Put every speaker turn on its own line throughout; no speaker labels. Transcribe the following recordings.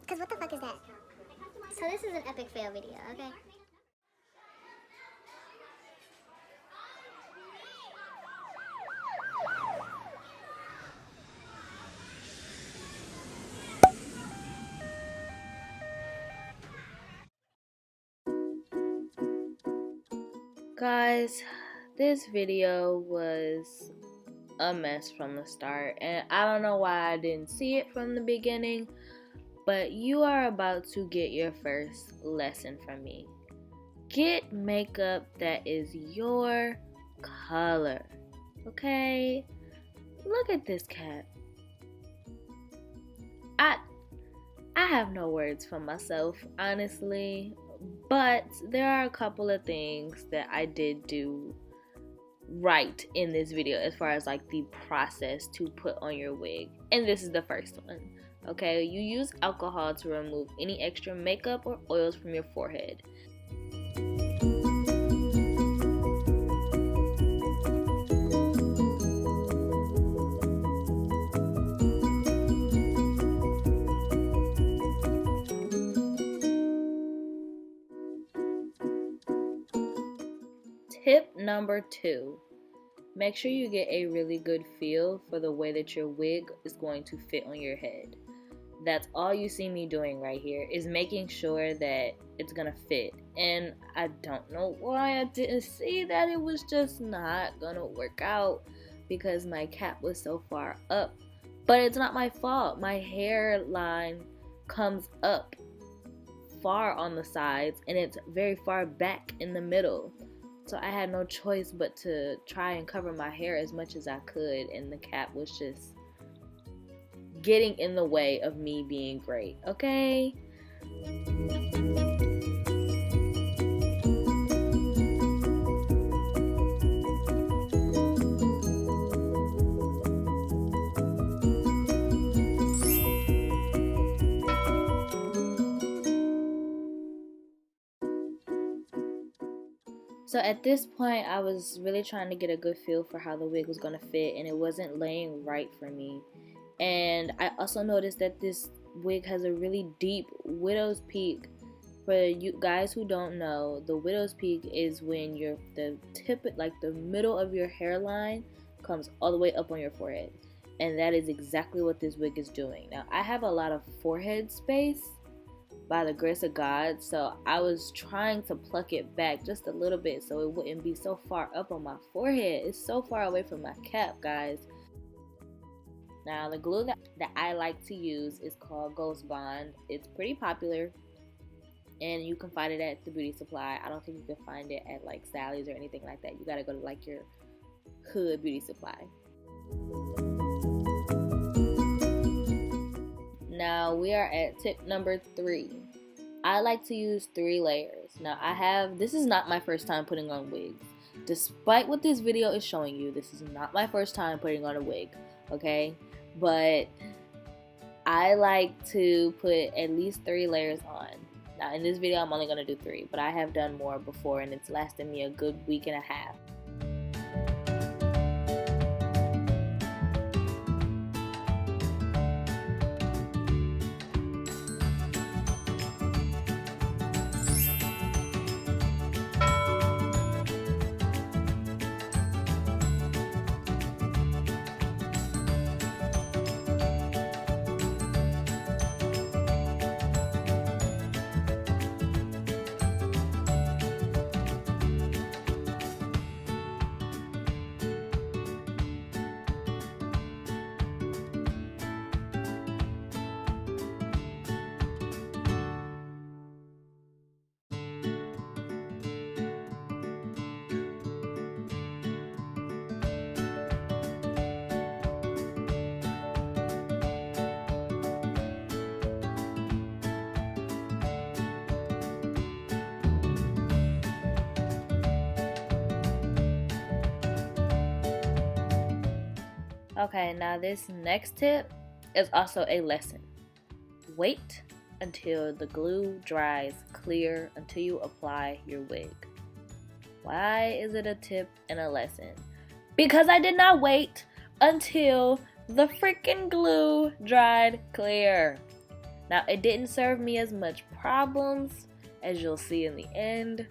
Because what the fuck is that? So this is an epic fail video, okay?
Guys, this video was a mess from the start, and I don't know why I didn't see it from the beginning, but you are about to get your first lesson from me. Get makeup that is your color, okay? Look at this cat. I have no words for myself, honestly, but there are a couple of things that I did do right in this video as far as like the process to put on your wig, and this is the first one. Okay, you use alcohol to remove any extra makeup or oils from your forehead. Tip number 2. Make sure you get a really good feel for the way that your wig is going to fit on your head. That's all you see me doing right here, is making sure that it's gonna fit. And I don't know why I didn't see that it was just not gonna work out because my cap was so far up. But it's not my fault. My hairline comes up far on the sides and it's very far back in the middle. So I had no choice but to try and cover my hair as much as I could, and the cap was just getting in the way of me being great, okay? So at this point, I was really trying to get a good feel for how the wig was going to fit, and it wasn't laying right for me. And I also noticed that this wig has a really deep widow's peak. For you guys who don't know, the widow's peak is when the middle of your hairline comes all the way up on your forehead. And that is exactly what this wig is doing. Now, I have a lot of forehead space by the grace of God, so I was trying to pluck it back just a little bit so it wouldn't be so far up on my forehead. It's so far away from my cap, guys. Now, the glue that I like to use is called Ghost Bond. It's pretty popular, and you can find it at the beauty supply. I don't think you can find it at like Sally's or anything like that. You gotta go to like your hood beauty supply. Now we are at tip number 3. I like to use 3 layers. Now this is not my first time putting on wigs. Despite what this video is showing you, this is not my first time putting on a wig, okay? But I like to put at least 3 layers on. Now in this video I'm only going to do 3, but I have done more before and it's lasted me a good week and a half. Okay, now this next tip is also a lesson. Wait until the glue dries clear until you apply your wig. Why is it a tip and a lesson? Because I did not wait until the freaking glue dried clear. Now, it didn't serve me as much problems as you'll see in the end,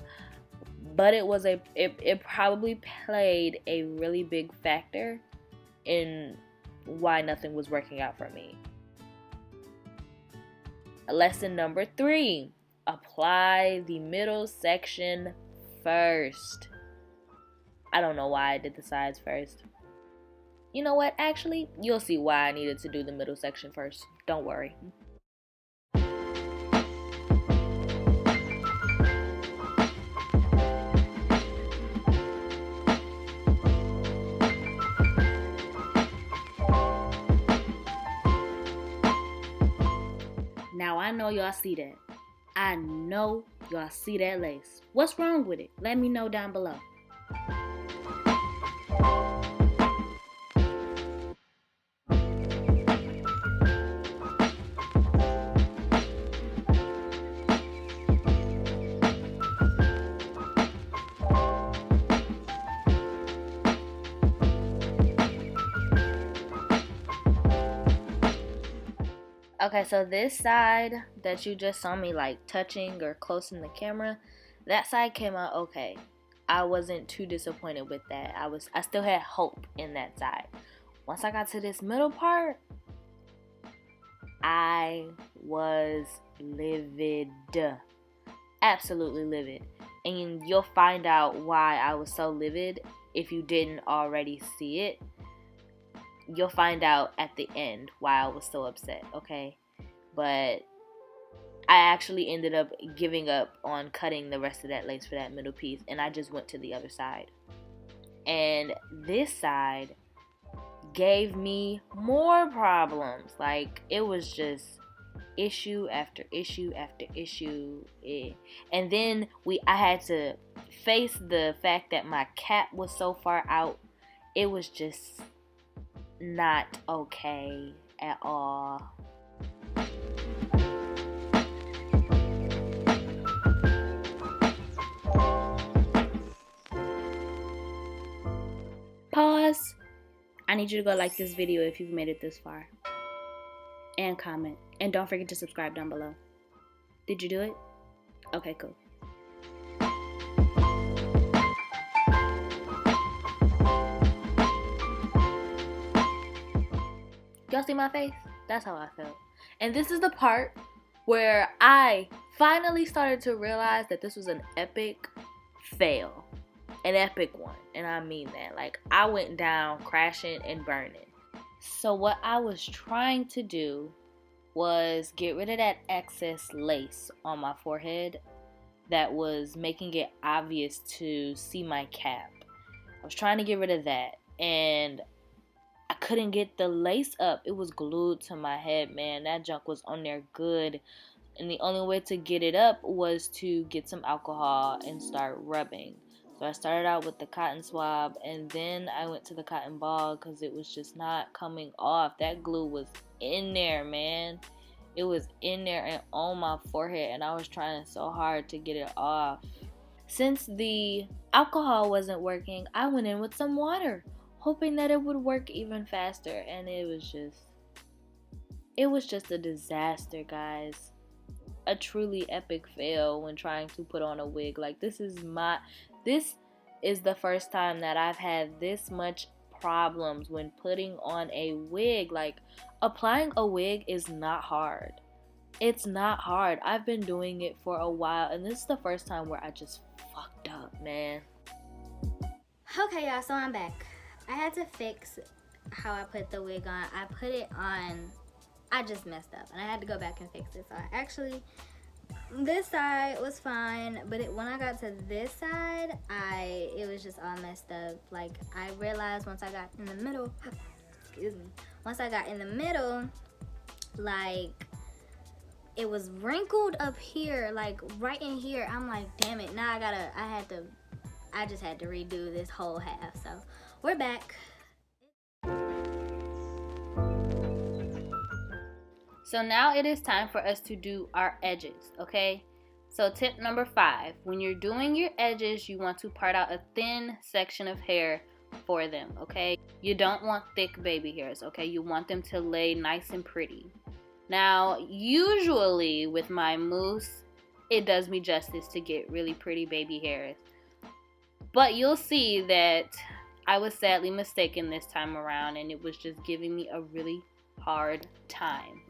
but it probably played a really big factor in why nothing was working out for me. Lesson number 3, apply the middle section first. I don't know why I did the sides first. You know what? Actually, you'll see why I needed to do the middle section first. Don't worry. Now, I know y'all see that. I know y'all see that lace. What's wrong with it? Let me know down below. Okay, so this side that you just saw me like touching or close in the camera, that side came out okay. I wasn't too disappointed with that. I still had hope in that side. Once I got to this middle part, I was livid. Absolutely livid. And you'll find out why I was so livid if you didn't already see it. You'll find out at the end why I was so upset, okay? But I actually ended up giving up on cutting the rest of that lace for that middle piece, and I just went to the other side. And this side gave me more problems. Like, it was just issue after issue after issue. And then I had to face the fact that my cap was so far out. It was just not okay at all. Pause. I need you to go like this video if you've made it this far. And comment. And don't forget to subscribe down below. Did you do it? Okay, cool. Y'all see my face? That's how I felt. And this is the part where I finally started to realize that this was an epic fail. An epic one. And I mean that. Like, I went down crashing and burning. So what I was trying to do was get rid of that excess lace on my forehead that was making it obvious to see my cap. I was trying to get rid of that. And I couldn't get the lace up. It was glued to my head, man. That junk was on there good. And the only way to get it up was to get some alcohol and start rubbing. So I started out with the cotton swab, and then I went to the cotton ball because it was just not coming off. That glue was in there, man. It was in there and on my forehead, and I was trying so hard to get it off. Since the alcohol wasn't working, I went in with some water, hoping that it would work even faster, and it was just a disaster, guys. A truly epic fail when trying to put on a wig. Like, this is the first time that I've had this much problems when putting on a wig. Like, applying a wig is not hard. It's not hard. I've been doing it for a while, and this is the first time where I just fucked up, man.
Okay, y'all, so I'm back. I had to fix how I put the wig on. I put it on, I just messed up, and I had to go back and fix it. So I actually, this side was fine, but when I got to this side, it was just all messed up. Like, I realized once I got in the middle, once I got in the middle, like, it was wrinkled up here, like right in here. I'm like, damn it, now I just had to redo this whole half. So we're back.
So now it is time for us to do our edges, okay? So tip number 5, when you're doing your edges, you want to part out a thin section of hair for them, okay? You don't want thick baby hairs, okay? You want them to lay nice and pretty. Now, usually with my mousse, it does me justice to get really pretty baby hairs. But you'll see that I was sadly mistaken this time around, and it was just giving me a really hard time.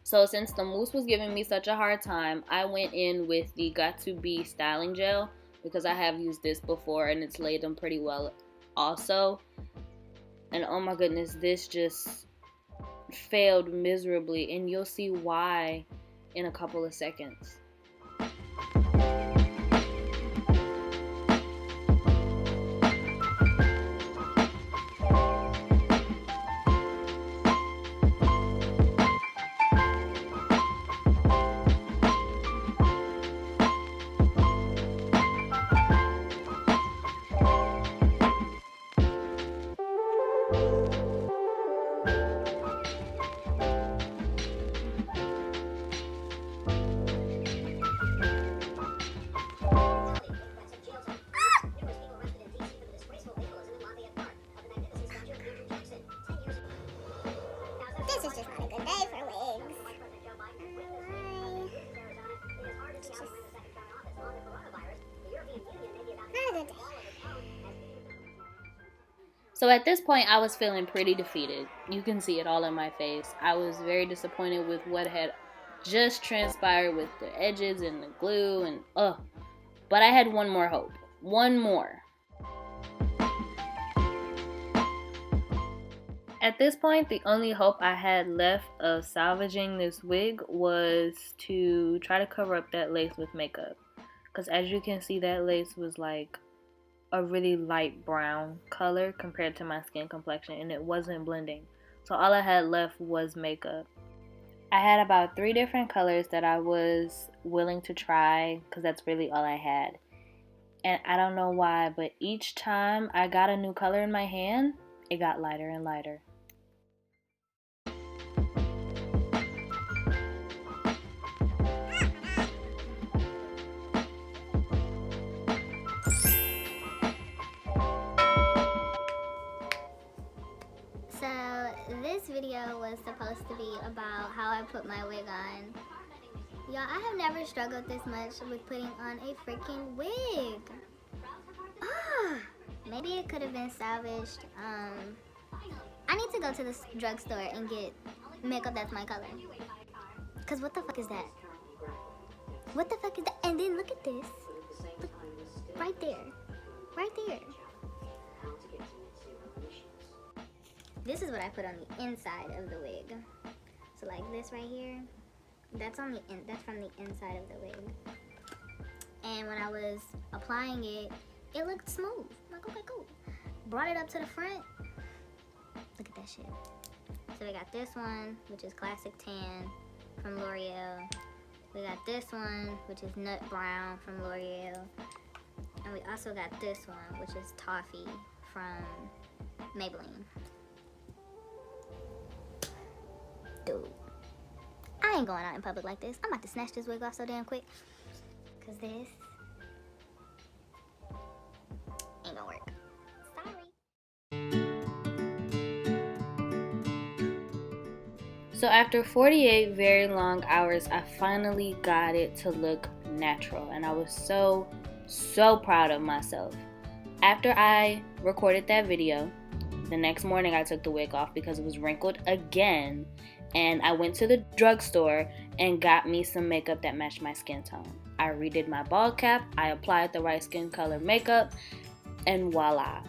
So since the mousse was giving me such a hard time, I went in with the Got2b styling gel because I have used this before and it's laid them pretty well also. And oh my goodness, this just failed miserably, and you'll see why in a couple of seconds.
This is just not a good day for wigs. It's just not a good day.
So at this point, I was feeling pretty defeated. You can see it all in my face. I was very disappointed with what had just transpired with the edges and the glue and but I had one more hope. One more. At this point, the only hope I had left of salvaging this wig was to try to cover up that lace with makeup. Because as you can see, that lace was like a really light brown color compared to my skin complexion, and it wasn't blending. So all I had left was makeup. I had about 3 different colors that I was willing to try because that's really all I had. And I don't know why, but each time I got a new color in my hand, it got lighter and lighter.
So this video was supposed to be about how I put my wig on. Y'all, I have never struggled this much with putting on a freaking wig. Maybe it could have been salvaged. I need to go to the drugstore and get makeup that's my color. Cause what the fuck is that? What the fuck is that? And then look at this. Look, right there. Right there. This is what I put on the inside of the wig. So like this right here, that's from the inside of the wig. And when I was applying it, it looked smooth. I'm like, okay, cool. Brought it up to the front. Look at that shit. So we got this one, which is Classic Tan from L'Oreal. We got this one, which is Nut Brown from L'Oreal. And we also got this one, which is Toffee from Maybelline. Dude, I ain't going out in public like this. I'm about to snatch this wig off so damn quick. Cause this ain't gonna work. Sorry.
So after 48 very long hours, I finally got it to look natural. And I was so proud of myself. After I recorded that video, the next morning I took the wig off because it was wrinkled again. And I went to the drugstore and got me some makeup that matched my skin tone. I redid my bald cap, I applied the right skin color makeup, and voila.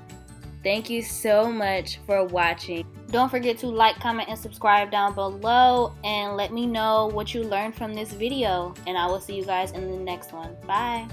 Thank you so much for watching. Don't forget to like, comment, and subscribe down below, and let me know what you learned from this video. And I will see you guys in the next one. Bye.